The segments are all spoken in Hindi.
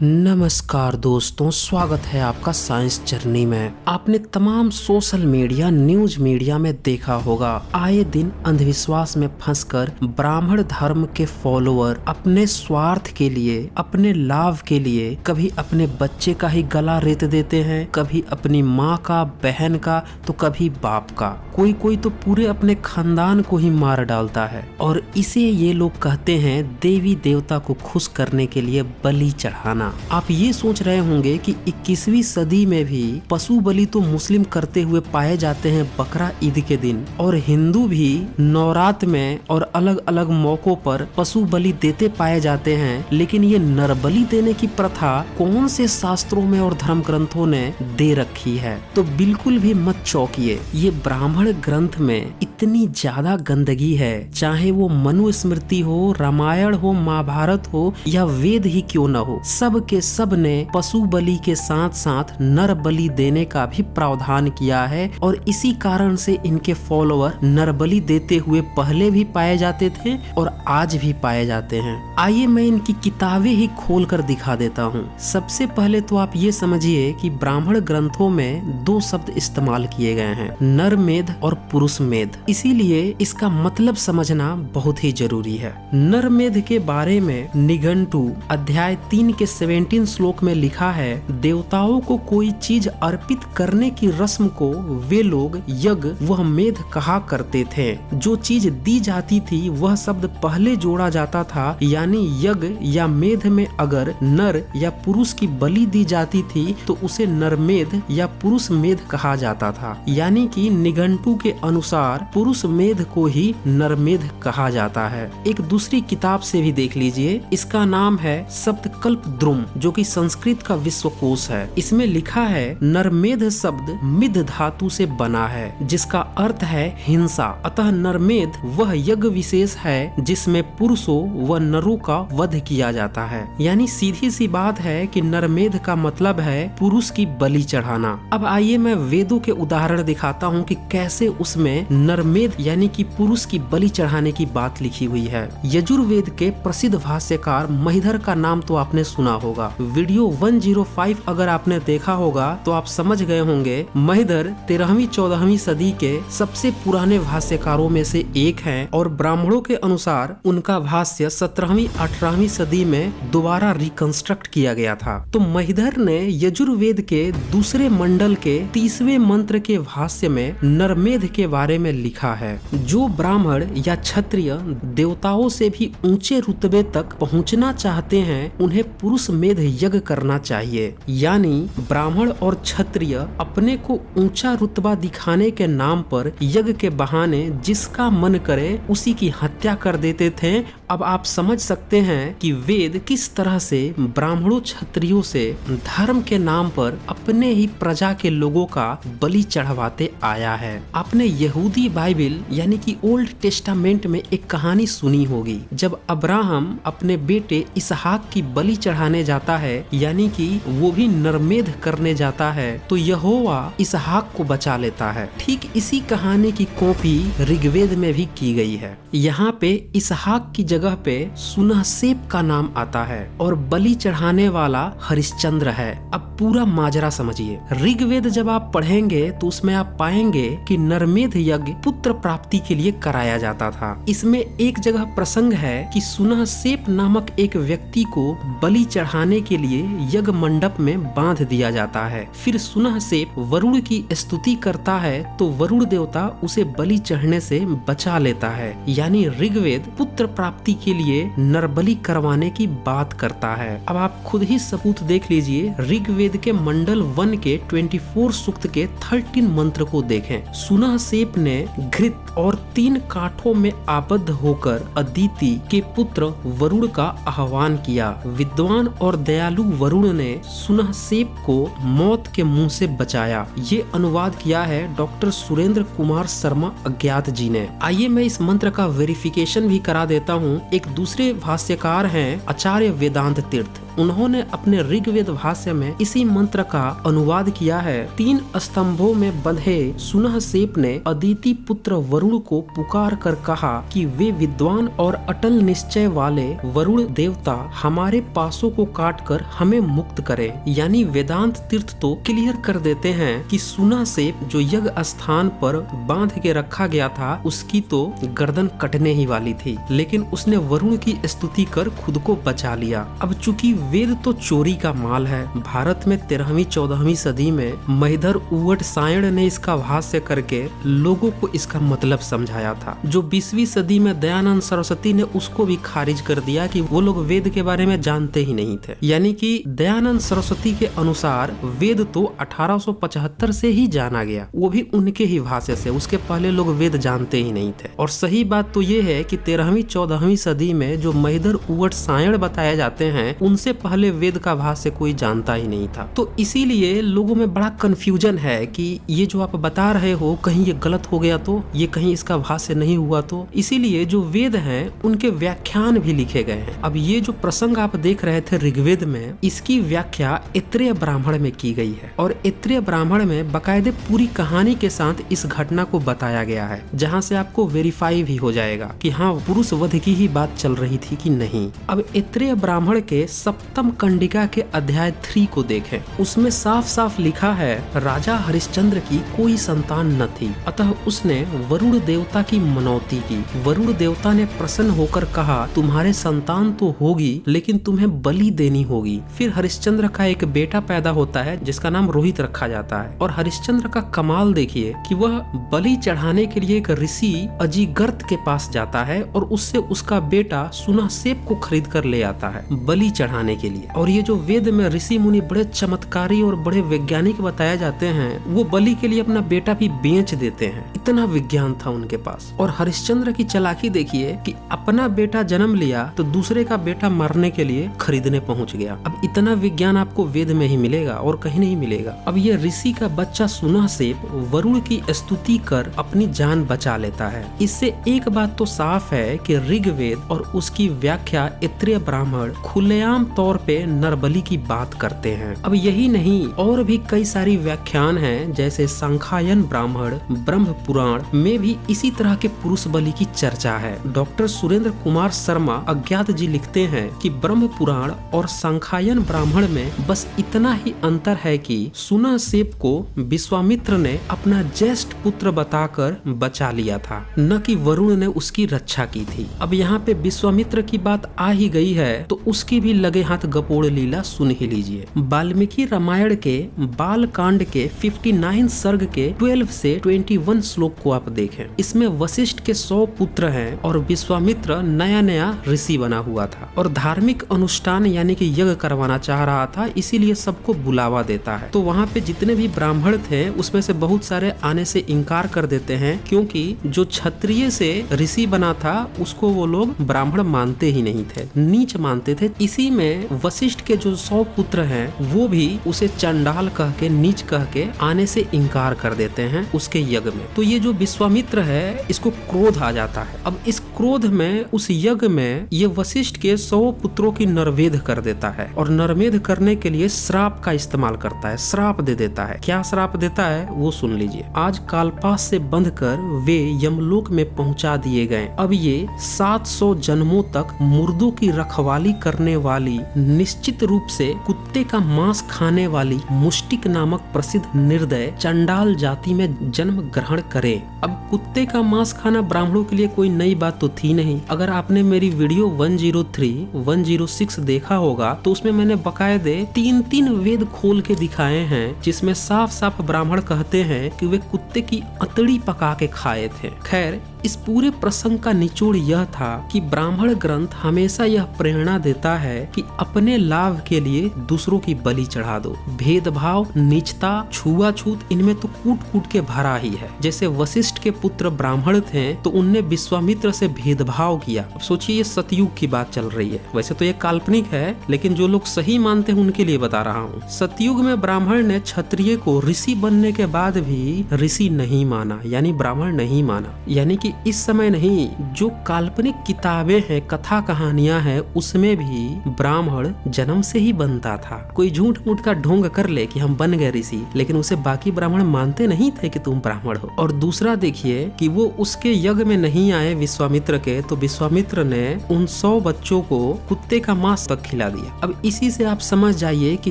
नमस्कार दोस्तों, स्वागत है आपका साइंस जर्नी में। आपने तमाम सोशल मीडिया, न्यूज मीडिया में देखा होगा, आए दिन अंधविश्वास में फंसकर ब्राह्मण धर्म के फॉलोअर अपने स्वार्थ के लिए, अपने लाभ के लिए कभी अपने बच्चे का ही गला रेत देते हैं, कभी अपनी माँ का, बहन का, तो कभी बाप का। कोई कोई तो पूरे अपने खानदान को ही मार डालता है और इसे ये लोग कहते हैं देवी देवता को खुश करने के लिए बलि चढ़ाना। आप ये सोच रहे होंगे कि 21वीं सदी में भी पशु बलि तो मुस्लिम करते हुए पाए जाते हैं बकरा ईद के दिन, और हिंदू भी नवरात में और अलग अलग मौकों पर पशु बलि देते पाए जाते हैं। लेकिन ये नर बलि देने की प्रथा कौन से शास्त्रों में और धर्म ग्रंथों ने दे रखी है? तो बिल्कुल भी मत चौंकिए, ये ब्राह्मण ग्रंथ में इतनी ज्यादा गंदगी है, चाहे वो मनुस्मृति हो, रामायण हो, महाभारत हो या वेद ही क्यों न हो, सब के सब ने पशु बलि के साथ साथ नर बलि देने का भी प्रावधान किया है। और इसी कारण से इनके फॉलोअर नर बलि देते हुए पहले भी पाए जाते थे और आज भी पाए जाते हैं। आइए मैं इनकी किताबें ही खोल कर दिखा देता हूँ। सबसे पहले तो आप ये समझिए कि ब्राह्मण ग्रंथों में दो शब्द इस्तेमाल किए गए हैं, नर मेध और पुरुष मेध। इसीलिए इसका मतलब समझना बहुत ही जरूरी है। नर मेध के बारे में निघंटु अध्याय 3 के 17 श्लोक में लिखा है, देवताओं को कोई चीज अर्पित करने की रस्म को वे लोग यज्ञ वह मेध कहा करते थे। जो चीज दी जाती थी वह शब्द पहले जोड़ा जाता था, यानी यज्ञ या मेध में अगर नर या पुरुष की बलि दी जाती थी तो उसे नरमेध या पुरुष मेध कहा जाता था। यानी कि निघंटु के अनुसार पुरुष मेध को ही नरमेध कहा जाता है। एक दूसरी किताब से भी देख लीजिए, इसका नाम है सप्तकल्प द्रुम, जो कि संस्कृत का विश्वकोश है। इसमें लिखा है, नरमेध शब्द मिद धातु से बना है जिसका अर्थ है हिंसा। अतः नरमेध वह यज्ञ विशेष है जिसमें पुरुषों व नरों का वध किया जाता है। यानी सीधी सी बात है कि नरमेध का मतलब है पुरुष की बलि चढ़ाना। अब आइए मैं वेदों के उदाहरण दिखाता हूँ कि कैसे उसमें नरमेध यानी कि पुरुष की बलि चढ़ाने की बात लिखी हुई है। यजुर्वेद के प्रसिद्ध भाष्यकार महिधर का नाम तो आपने सुना होगा। वीडियो 105 अगर आपने देखा होगा तो आप समझ गए होंगे, महिधर 13वीं-14वीं सदी के सबसे पुराने भाष्यकारों में से एक हैं और ब्राह्मणों के अनुसार उनका भाष्य 17वीं-18वीं सदी में दोबारा रिकंस्ट्रक्ट किया गया था। तो महिधर ने यजुर्वेद के दूसरे मंडल के 30वें मंत्र के भाष्य में नरमेध के बारे में लिखा है, जो ब्राह्मण या क्षत्रिय देवताओं से भी ऊंचे रुतबे तक पहुंचना चाहते हैं उन्हें पुरुष मेध यज्ञ करना चाहिए। यानी ब्राह्मण और क्षत्रिय अपने को ऊंचा रुतबा दिखाने के नाम पर यज्ञ के बहाने जिसका मन करे उसी की हत्या कर देते थे। अब आप समझ सकते हैं कि वेद किस तरह से ब्राह्मणों क्षत्रियों से धर्म के नाम पर अपने ही प्रजा के लोगों का बलि चढ़वाते आया है। आपने यहूदी बाइबल यानी कि ओल्ड टेस्टामेंट में एक कहानी सुनी होगी, जब अब्राहम अपने बेटे इसहाक की बलि चढ़ाने जाता है, यानी कि वो भी नरमेध करने जाता है, तो यहोवा इसहाक को बचा लेता है। ठीक इसी कहानी की कॉपी ऋग्वेद में भी की गई है। यहाँ पे इसहाक की जगह पे सुनहसेप का नाम आता है और बलि चढ़ाने वाला हरिश्चंद्र है। अब पूरा माजरा समझिए। ऋग्वेद जब आप पढ़ेंगे तो उसमें आप पाएंगे कि नरमेध यज्ञ पुत्र प्राप्ति के लिए कराया जाता था। इसमें एक जगह प्रसंग है कि सुनहसेप नामक एक व्यक्ति को बलि चढ़ाने के लिए यज्ञ मंडप में बांध दिया जाता है। फिर सुनहसेप वरुण की स्तुति करता है तो वरुण देवता उसे बलि चढ़ने से बचा लेता है। यानी ऋग्वेद पुत्र प्राप्ति के लिए नरबलि करवाने की बात करता है। अब आप खुद ही सबूत देख लीजिए। ऋग्वेद के मंडल 1 के 24 सूक्त के 13 मंत्र को देखें। सुनहसेप ने घृत और 3 काठों में आबद्ध होकर अदिति के पुत्र वरुण का आह्वान किया। विद्वान और दयालु वरुण ने सुनहसेप को मौत के मुंह से बचाया। ये अनुवाद किया है डॉक्टर सुरेंद्र कुमार शर्मा अज्ञात जी ने। आइए मैं इस मंत्र का वेरिफिकेशन भी करा देता हूँ। एक दूसरे भाष्यकार हैं आचार्य वेदांत तीर्थ। उन्होंने अपने ऋग्वेद भाष्य में इसी मंत्र का अनुवाद किया है। 3 स्तंभों में बंधे सुनहसेप ने अदिति पुत्र वरुण को पुकार कर कहा कि वे विद्वान और अटल निश्चय वाले वरुण देवता हमारे पासों को काटकर हमें मुक्त करे। यानी वेदांत तीर्थ तो क्लियर कर देते हैं कि सुनहसेप जो यज्ञ स्थान पर बांध के रखा गया था उसकी तो गर्दन कटने ही वाली थी, लेकिन उसने वरुण की स्तुति कर खुद को बचा लिया। अब चूंकि वेद तो चोरी का माल है, भारत में 13वीं-14वीं सदी में महिधर उवट सायण ने इसका भाष्य करके लोगों को इसका मतलब समझाया था, जो 20वीं सदी में दयानंद सरस्वती ने उसको भी खारिज कर दिया कि वो लोग वेद के बारे में जानते ही नहीं थे। यानी कि दयानंद सरस्वती के अनुसार वेद तो 1875 से ही जाना गया, वो भी उनके ही भाष्य से। उसके पहले लोग वेद जानते ही नहीं थे। और सही बात तो ये है कि 13वीं-14वीं सदी में जो महिधर उवट सायण बताए जाते हैं उनसे पहले वेद का भाष्य कोई जानता ही नहीं था। तो इसीलिए लोगों में बड़ा कंफ्यूजन है कि ये जो आप बता रहे हो कहीं ये गलत हो गया तो, ये कहीं इसका भाष्य नहीं हुआ तो। इसीलिए जो वेद हैं उनके व्याख्यान भी लिखे गए हैं। अब ये जो प्रसंग आप देख रहे थे ऋग्वेद में, इसकी व्याख्या ऐत्रेय ब्राह्मण में की गई है और ऐत्रेय ब्राह्मण में बाकायदे पूरी कहानी के साथ इस घटना को बताया गया है, जहाँ से आपको वेरीफाई भी हो जाएगा कि हाँ पुरुष वध की ही बात चल रही थी कि नहीं। अब ऐत्रेय ब्राह्मण के सप्तम कंडिका के अध्याय 3 को देखें, उसमें साफ साफ लिखा है राजा हरिश्चंद्र की कोई संतान न थी, अतः उसने वरुण देवता की मनौती की। वरुण देवता ने प्रसन्न होकर कहा तुम्हारे संतान तो होगी लेकिन तुम्हें बलि देनी होगी। फिर हरिश्चंद्र का एक बेटा पैदा होता है जिसका नाम रोहित रखा जाता है। और हरिश्चंद्र का कमाल देखिए कि वह बलि चढ़ाने के लिए एक ऋषि अजिगर्त के पास जाता है और उससे उसका बेटा सुनहसेप को खरीद कर ले आता है बलि चढ़ाने के लिए। और ये जो वेद में ऋषि मुनि बड़े चमत्कारी और बड़े वैज्ञानिक बताए जाते हैं, वो बलि के लिए अपना बेटा भी बेच देते हैं, इतना विज्ञान था उनके पास। और हरिश्चंद्र की चालाकी देखिए कि अपना बेटा जन्म लिया तो दूसरे का बेटा मरने के लिए खरीदने पहुंच गया। अब इतना विज्ञान आपको वेद में ही मिलेगा और कहीं नहीं मिलेगा। अब ये ऋषि का बच्चा सुनहसेप वरुण की स्तुति कर अपनी जान बचा लेता है। इससे एक बात तो साफ है कि ऋग्वेद और उसकी व्याख्या ऐत्रेय ब्राह्मण खुलेआम तौर पे नरबलि की बात करते हैं। अब यही नहीं, और भी कई सारी व्याख्यान हैं, जैसे सांख्यायन ब्राह्मण ब्रह्म पुराण में भी इसी तरह के पुरुष बलि की चर्चा है। डॉक्टर सुरेंद्र कुमार शर्मा अज्ञात जी लिखते हैं कि ब्रह्म पुराण और सांख्यायन ब्राह्मण में बस इतना ही अंतर है कि सुनहसेप को विश्वामित्र ने अपना ज्येष्ठ पुत्र बताकर बचा लिया था, न कि वरुण ने उसकी रक्षा की थी। अब यहाँ पे विश्वामित्र की बात आ ही गई है तो उसकी भी लगे हाथ गपोड़ लीला सुन ही लीजिए। वाल्मीकि रामायण के बाल कांड के 59 सर्ग के 12 से 21 श्लोक को आप देखें। इसमें वशिष्ठ के 100 पुत्र हैं और विश्वामित्र नया नया ऋषि बना हुआ था और धार्मिक अनुष्ठान यानी कि यज्ञ करवाना चाह रहा था, इसीलिए सबको बुलावा देता है। तो वहाँ पे जितने भी ब्राह्मण थे उसमें से बहुत सारे आने से इनकार कर देते हैं, क्योंकि जो क्षत्रिय से ऋषि बना था उसको वो लोग ब्राह्मण मानते ही नहीं थे, नीच मानते थे। इसी में वशिष्ठ के जो 100 पुत्र हैं वो भी उसे चंडाल कह के, नीच कह के आने से इनकार कर देते हैं उसके यज्ञ में। तो ये जो विश्वामित्र है इसको क्रोध आ जाता है। अब इस क्रोध में उस यज्ञ में ये वशिष्ठ के 100 पुत्रों की नरवेद कर देता है और नरमेध करने के लिए श्राप का इस्तेमाल करता है, श्राप दे देता है। क्या श्राप देता है वो सुन लीजिए। आज कालपास से बंधकर वे यमलोक में पहुंचा दिए गए। अब ये 700 जन्मों तक मुर्दों की रखवाली करने वाली, निश्चित रूप से कुत्ते का मांस खाने वाली मुष्टिक नामक प्रसिद्ध निर्दय चंडाल जाति में जन्म ग्रहण करे। अब कुत्ते का मांस खाना ब्राह्मणों के लिए कोई नई बात तो थी नहीं। अगर आपने मेरी वीडियो 103, 106 देखा होगा तो उसमें मैंने बकायदे 3 वेद खोल के दिखाए हैं, जिसमें साफ साफ ब्राह्मण कहते हैं कि वे कुत्ते की अतड़ी पका के खाए थे। खैर, इस पूरे प्रसंग का निचोड़ यह था कि ब्राह्मण ग्रंथ हमेशा यह प्रेरणा देता है कि अपने लाभ के लिए दूसरों की बलि चढ़ा दो। भेदभाव, नीचता, छुआछूत इनमें तो कूट कूट के भरा ही है। जैसे वशिष्ठ के पुत्र ब्राह्मण थे तो उनने विश्वामित्र से भेदभाव किया। अब सोचिए, ये सतयुग की बात चल रही है। वैसे तो ये काल्पनिक है, लेकिन जो लोग सही मानते हैं उनके लिए बता रहा हूँ। सतयुग में ब्राह्मण ने क्षत्रिय को ऋषि बनने के बाद भी ऋषि नहीं माना, यानी ब्राह्मण नहीं माना। यानी कि इस समय नहीं, जो काल्पनिक किताबें हैं, कथा कहानियां हैं, उसमें भी ब्राह्मण जन्म से ही बनता था। कोई झूठ मूठ का ढोंग कर ले कि हम बन गए ऋषि, लेकिन उसे बाकी ब्राह्मण मानते नहीं थे कि तुम ब्राह्मण हो। और दूसरा देखिए कि वो उसके यज्ञ में नहीं आए विश्वामित्र के, तो विश्वामित्र ने उन 100 बच्चों को कुत्ते का मांस तक खिला दिया। अब इसी से आप समझ जाइए कि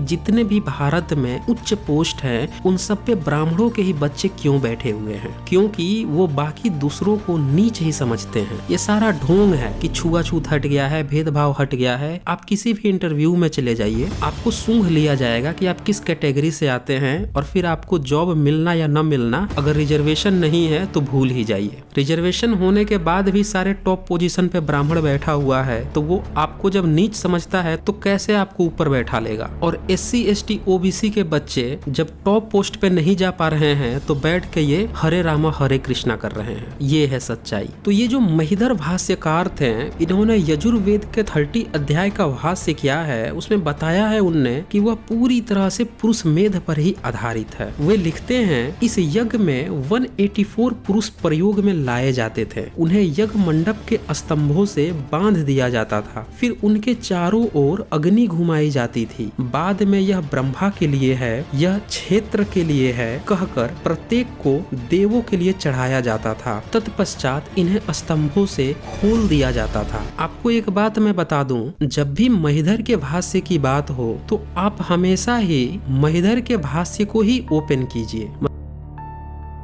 जितने भी भारत में उच्च पोस्ट हैं, उन सब पे ब्राह्मणों के ही बच्चे क्यों बैठे हुए हैं, क्योंकि वो बाकी दूसरों को नीच ही समझते हैं। ये सारा ढोंग है कि छुआछूत हट गया है, भेदभाव हट गया है। आप किसी भी इंटरव्यू में चले जाइए, आपको सूंघ लिया जाएगा कि आप किस कैटेगरी से आते हैं, और फिर आपको जॉब मिलना या न मिलना, अगर रिजर्वेशन नहीं है तो भूल ही जाइए। रिजर्वेशन होने के बाद भी सारे टॉप पोजीशन पे ब्राह्मण बैठा हुआ है, तो वो आपको जब नीच समझता है तो कैसे आपको ऊपर बैठा लेगा। और SC ST OBC के बच्चे जब टॉप पोस्ट पे नहीं जा पा रहे हैं तो बैठ के ये हरे रामा हरे कृष्णा कर रहे हैं। ये है सच्चाई। तो ये जो महिधर भाष्यकार थे, इन्होंने यजुर्वेद के 30 अध्याय का भाष्य किया है, उसमें बताया है उनने कि वह पूरी तरह से पुरुष मेध पर ही आधारित है। वे लिखते हैं इस यज्ञ में 184 पुरुष प्रयोग में लाए जाते थे। उन्हें यज्ञ मंडप के स्तंभों से बांध दिया जाता था, फिर उनके चारों ओर अग्नि घुमाई जाती थी। बाद में यह ब्रह्मा के लिए है, यह क्षेत्र के लिए है कहकर प्रत्येक को देवों के लिए चढ़ाया जाता था। तत्पश्चात इन्हें स्तंभों से खोल दिया जाता था। आपको एक बात मैं बता दूं, जब भी महिधर के भाष्य की बात हो तो आप हमेशा ही महिधर के भाष्य को ही ओपन कीजिए।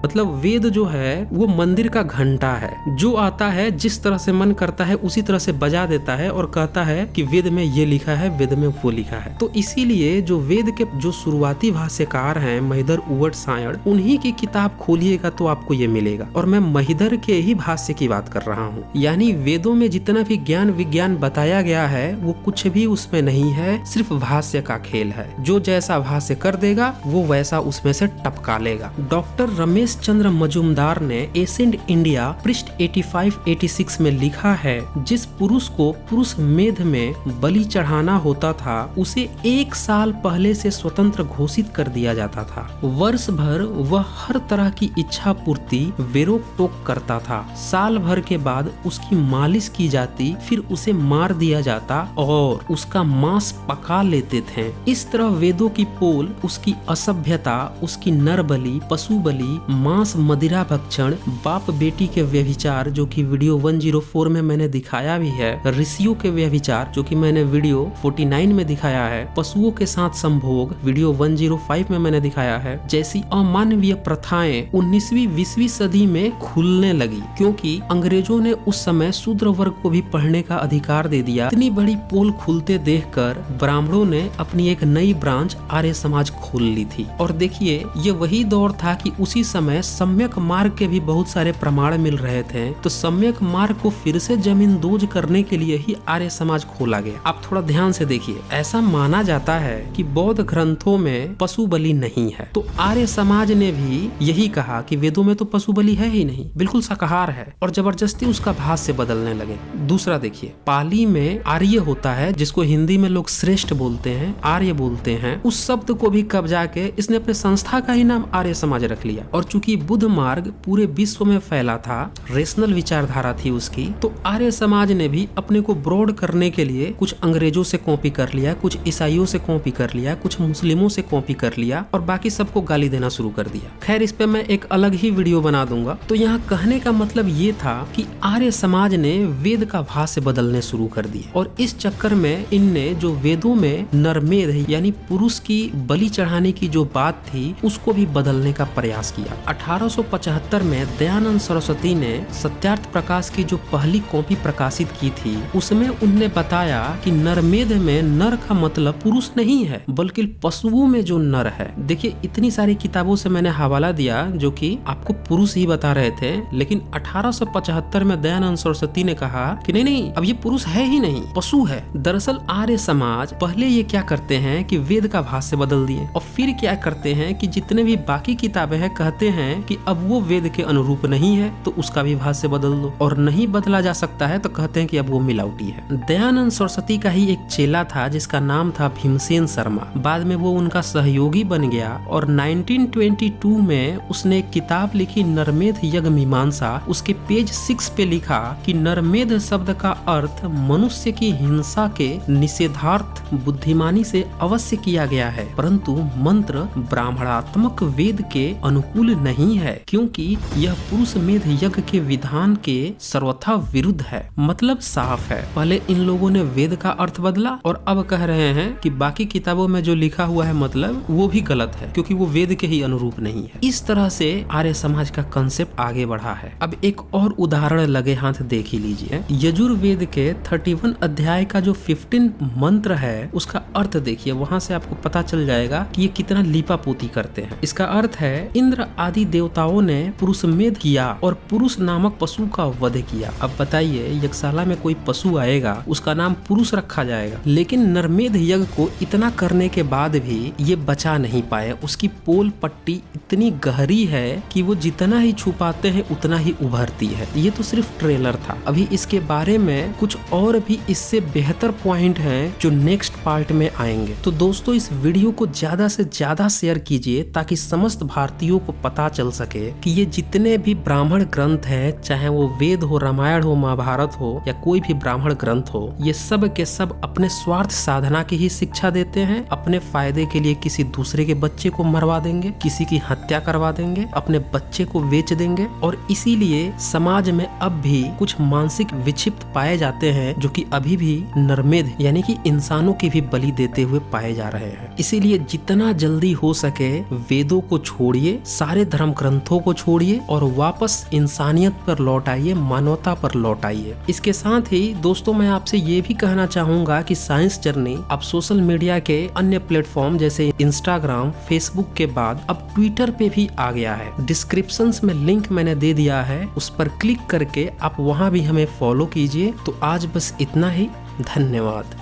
मतलब वेद जो है वो मंदिर का घंटा है, जो आता है जिस तरह से मन करता है उसी तरह से बजा देता है और कहता है कि वेद में ये लिखा है, वेद में वो लिखा है। तो इसीलिए जो वेद के जो शुरुआती भाष्यकार हैं महिधर उवट सायण, उन्हीं की किताब खोलिएगा तो आपको ये मिलेगा। और मैं महिधर के ही भाष्य की बात कर रहा हूँ। यानी वेदों में जितना भी ज्ञान विज्ञान बताया गया है वो कुछ भी उसमें नहीं है, सिर्फ भाष्य का खेल है। जो जैसा भाष्य कर देगा वो वैसा उसमें से टपका लेगा। डॉक्टर रमेश चंद्र मजुमदार ने एसेंट इंडिया पृष्ठ 85-86 में लिखा है, जिस पुरुष को पुरुष मेध में बलि चढ़ाना होता था उसे 1 साल पहले से स्वतंत्र घोषित कर दिया जाता था। वर्ष भर वह हर तरह की इच्छा पूर्ति वेरोक टोक करता था। साल भर के बाद उसकी मालिश की जाती, फिर उसे मार दिया जाता और उसका मांस पका लेते थे। इस तरह वेदों की पोल, उसकी असभ्यता, उसकी नर बलि, पशु बलि, मांस, मदिरा भक्षण, बाप बेटी के व्यभिचार जो कि वीडियो 104 में मैंने दिखाया भी है, ऋषियों के व्यभिचार जो कि मैंने वीडियो 49 में दिखाया है, पशुओं के साथ संभोग वीडियो 105 में मैंने दिखाया है, जैसी अमानवीय प्रथाएं 19वीं 20वीं सदी में खुलने लगी, क्योंकि अंग्रेजों ने उस समय शूद्र वर्ग को भी पढ़ने का अधिकार दे दिया। इतनी बड़ी पोल खुलते देखकर ब्राह्मणों ने अपनी एक नई ब्रांच आर्य समाज खोल ली थी। और देखिए ये वही दौर था कि उसी समय सम्यक मार्ग के भी बहुत सारे प्रमाण मिल रहे थे, तो सम्यक मार्ग को फिर से जमींदोज करने के लिए ही आर्य समाज खोला गया। आप थोड़ा ध्यान से देखिए, ऐसा माना जाता है कि बौद्ध ग्रंथों में पशु बलि नहीं है, तो आर्य समाज ने भी यही कहा कि वेदों में तो पशु बलि है ही नहीं, बिल्कुल शाकाहार है, और जबरदस्ती उसका भाष्य बदलने लगे। दूसरा देखिए, पाली में आर्य होता है जिसको हिंदी में लोग श्रेष्ठ बोलते हैं, आर्य बोलते हैं, उस शब्द को भी कब्जा के इसने अपने संस्था का ही नाम आर्य समाज रख लिया। और चूंकि बुद्ध मार्ग पूरे विश्व में फैला था, रेशनल विचारधारा थी उसकी, तो आर्य समाज ने भी अपने को ब्रॉड करने के लिए कुछ अंग्रेजों से कॉपी कर लिया, कुछ ईसाइयों से कॉपी कर लिया, कुछ मुस्लिमों से कॉपी कर लिया और बाकी सबको गाली देना शुरू कर दिया। खैर इस पे मैं एक अलग ही वीडियो बना दूंगा। तो यहाँ कहने का मतलब ये था कि आर्य समाज ने वेद का भाष्य बदलने शुरू कर दिया, और इस चक्कर में इनने जो वेदों में नरमेध यानी पुरुष की बलि चढ़ाने की जो बात थी उसको भी बदलने का प्रयास किया। 1875 में दयानंद सरस्वती ने सत्यार्थ प्रकाश की जो पहली कॉपी प्रकाशित की थी उसमें उन्होंने बताया कि नरमेध में नर का मतलब पुरुष नहीं है बल्कि पशुओं में जो नर है। देखिए इतनी सारी किताबों से मैंने हवाला दिया जो कि आपको पुरुष ही बता रहे थे, लेकिन 1875 में दयानंद सरस्वती ने कहा कि नहीं, अब ये पुरुष है ही नहीं, पशु है। दरअसल आर्य समाज पहले ये क्या करते हैं कि वेद का भाष्य बदल दिए और फिर क्या करते हैं कि जितने भी बाकी किताबें हैं कहते हैं हैं कि अब वो वेद के अनुरूप नहीं है तो उसका भी भाष्य बदल दो, और नहीं बदला जा सकता है तो कहते हैं कि अब वो मिलावटी है। दयानंद सरस्वती का ही एक चेला था जिसका नाम था भीमसेन शर्मा। बाद में वो उनका सहयोगी बन गया और 1922 में उसने एक किताब लिखी नरमेध यज्ञ मीमांसा। उसके पेज 6 पे लिखा कि नरमेध शब्द का अर्थ मनुष्य की हिंसा के निषेधार्थ बुद्धिमानी से अवश्य किया गया है, परंतु मंत्र ब्राह्मणात्मक वेद के अनुकूल नहीं है क्योंकि यह पुरुष मेध यज्ञ के विधान के सर्वथा विरुद्ध है। मतलब साफ है, पहले इन लोगों ने वेद का अर्थ बदला और अब कह रहे हैं कि बाकी किताबों में जो लिखा हुआ है मतलब वो भी गलत है क्योंकि वो वेद के ही अनुरूप नहीं है। इस तरह से आर्य समाज का कंसेप्ट आगे बढ़ा है। अब एक और उदाहरण लगे हाथ देख ही लीजिए। यजुर्वेद के 31 अध्याय का जो 15 मंत्र है उसका अर्थ देखिए, वहां से आपको पता चल जाएगा कि ये कितना लीपापोती करते हैं। इसका अर्थ है इंद्र आदि देवताओं ने पुरुषमेध किया और पुरुष नामक पशु का वध किया। अब बताइए यज्ञशाला में कोई पशु आएगा उसका नाम पुरुष रखा जाएगा, लेकिन नरमेध यज्ञ को इतना करने के बाद भी ये बचा नहीं पाए। उसकी पोल पट्टी इतनी गहरी है कि वो जितना ही छुपाते हैं उतना ही उभरती है। ये तो सिर्फ ट्रेलर था, अभी इसके बारे में कुछ और भी इससे बेहतर पॉइंट हैं जो नेक्स्ट पार्ट में आएंगे। तो दोस्तों इस वीडियो को ज्यादा से ज्यादा शेयर कीजिए ताकि समस्त भारतीयों को पता चल सके कि ये जितने भी ब्राह्मण ग्रंथ हैं, चाहे वो वेद हो, रामायण हो, महाभारत हो या कोई भी ब्राह्मण ग्रंथ हो, ये सब के सब अपने स्वार्थ साधना की ही शिक्षा देते हैं। अपने फायदे के लिए किसी दूसरे के बच्चे को मरवा देंगे, किसी की हत्या करवा देंगे, अपने बच्चे को बेच देंगे, और इसीलिए समाज में अब भी कुछ मानसिक विक्षिप्त पाए जाते हैं जो कि अभी भी नरमेध यानी कि इंसानों की भी बलि देते हुए पाए जा रहे हैं। इसीलिए जितना जल्दी हो सके वेदों को छोड़िए, सारे धर्म ग्रंथों को छोड़िए और वापस इंसानियत पर लौट आइए, मानवता पर लौट आइए। इसके साथ ही दोस्तों मैं आपसे ये भी कहना चाहूंगा कि साइंस जर्नी अब सोशल मीडिया के अन्य प्लेटफॉर्म जैसे इंस्टाग्राम, फेसबुक के बाद अब ट्विटर पे भी आ गया है। डिस्क्रिप्शन में लिंक मैंने दे दिया है, उस पर क्लिक करके आप वहां भी हमें फॉलो कीजिए। तो आज बस इतना ही, धन्यवाद।